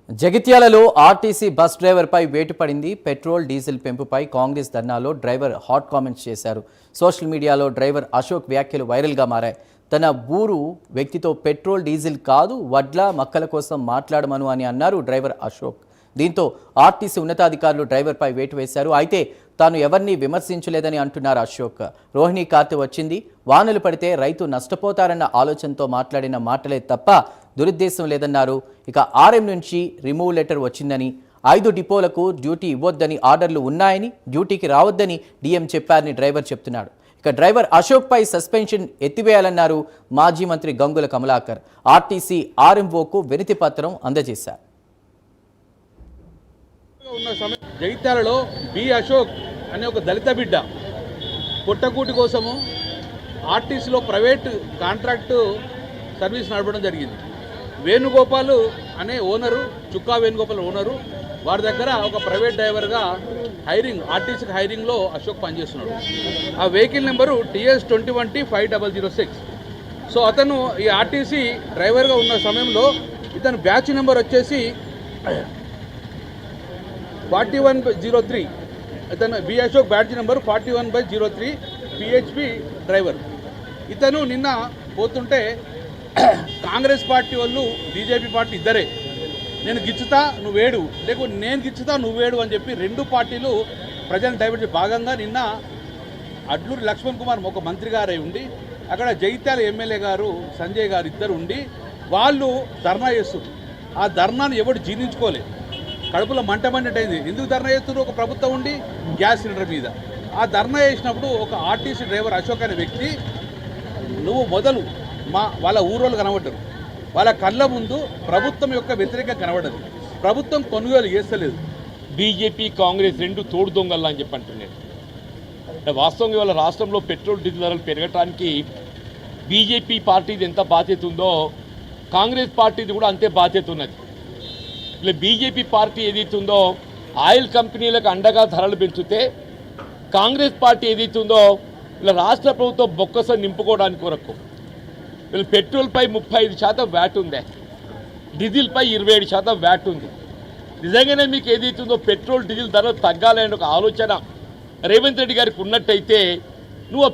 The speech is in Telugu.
జగిత్యాలలో ఆర్టీసీ బస్ డ్రైవర్పై వేటు పడింది. పెట్రోల్ డీజిల్ పెంపుపై కాంగ్రెస్ ధర్నాలో డ్రైవర్ హాట్ కామెంట్స్ చేశారు. సోషల్ మీడియాలో డ్రైవర్ అశోక్ వ్యాఖ్యలు వైరల్గా మారాయి. తన ఊరు వ్యక్తితో పెట్రోల్ డీజిల్ కాదు, వడ్ల మక్కల కోసం మాట్లాడమను అని అన్నారు డ్రైవర్ అశోక్. దీంతో ఆర్టీసీ ఉన్నతాధికారులు డ్రైవర్పై వేటు వేశారు. అయితే తాను ఎవరిని విమర్శించలేదని అంటున్నారు అశోక్. రోహిణి కార్తె వచ్చింది, వానలు పడితే రైతు నష్టపోతారన్న ఆలోచనతో మాట్లాడిన మాటలే తప్ప దురుద్దేశం లేదన్నారు. ఇక ఆర్ఎం నుంచి రిమూవ్ లెటర్ వచ్చిందని, 5 డిపోలకు డ్యూటీ ఇవ్వొద్దని ఆర్డర్లు ఉన్నాయని, డ్యూటీకి రావద్దని డీఎం చెప్పారని డ్రైవర్ చెప్తున్నాడు. ఇక డ్రైవర్ అశోక్ పై సస్పెన్షన్ ఎత్తివేయాలన్నారు మాజీ మంత్రి గంగుల కమలాకర్. ఆర్టీసీ ఆర్ఎంఓకు వినతి పత్రం అందజేశారు. జగిత్యాలలో బి అశోక్ అనే ఒక దళిత బిడ్డ పుట్టకూటి కోసము ఆర్టీసీలో ప్రైవేట్ కాంట్రాక్టు సర్వీస్ నడపడం జరిగింది. వేణుగోపాల్ అనే ఓనరు, చుక్కా వేణుగోపాల్ ఓనరు, వారి దగ్గర ఒక ప్రైవేట్ డ్రైవర్గా ఆర్టీసీకి హైరింగ్లో అశోక్ పనిచేస్తున్నాడు. ఆ వెహికల్ నెంబరు TS21T5006. సో అతను ఈ ఆర్టీసీ డ్రైవర్గా ఉన్న సమయంలో ఇతను బ్యాచ్ నెంబర్ వచ్చేసి 4103. ఇతను B Ashok batch number 41/03 PHP driver. ఇతను నిన్న పోతుంటే కాంగ్రెస్ పార్టీ వాళ్ళు, బీజేపీ పార్టీ ఇద్దరే, నేను గిచ్చుతా నువ్వేడు, లేకపోతే నేను గిచ్చుతా నువ్వేడు అని చెప్పి 2 పార్టీలు ప్రజలను డైవర్ట్ భాగంగా నిన్న అడ్లూరి లక్ష్మణ్ కుమార్ ఒక మంత్రి గారై ఉండి, అక్కడ జగిత్యాల ఎమ్మెల్యే గారు సంజయ్ గారు ఇద్దరు ఉండి వాళ్ళు ధర్నా చేస్తున్నారు. ఆ ధర్నాను ఎవడు జీర్ణించుకోలేదు. కడుపులో మంట మంటైంది. ఎందుకు ధర్నా చేస్తున్నారు? ఒక ప్రభుత్వం ఉండి గ్యాస్ సిలిండర్ మీద. ఆ ధర్నా చేసినప్పుడు ఒక ఆర్టీసీ డ్రైవర్ అశోక్ అనే వ్యక్తి, నువ్వు మొదలు వాళ్ళ ఊరోళ్ళు కనబడ్డారు, వాళ్ళ కళ్ళ ముందు ప్రభుత్వం యొక్క వ్యతిరేక కనబడ్డది. ప్రభుత్వం కొనుగోలు చేస్తలేదు. బీజేపీ కాంగ్రెస్ 2 తోడు దొంగల్లా అని చెప్పి అంటున్నాను. వాస్తవంగా ఇవాళ రాష్ట్రంలో పెట్రోల్ డీజిల్ ధరలు పెరగటానికి బీజేపీ పార్టీది ఎంత బాధ్యత ఉందో కాంగ్రెస్ పార్టీది కూడా అంతే బాధ్యత ఉన్నది. ఇలా బీజేపీ పార్టీ ఏదైతుందో ఆయిల్ కంపెనీలకు అండగా ధరలు పెంచితే, కాంగ్రెస్ పార్టీ ఏదైతుందో ఇలా రాష్ట్ర ప్రభుత్వం బొక్కస నింపుకోవడానికి కొరకు వీళ్ళు పెట్రోల్పై 35% వ్యాట్ ఉంది, డీజిల్పై 27% వ్యాట్ ఉంది. నిజంగానే మీకు ఏదైతుందో పెట్రోల్ డీజిల్ ధరలు తగ్గాలనే ఒక ఆలోచన రేవంత్ రెడ్డి గారికి ఉన్నట్టయితే నువ్వు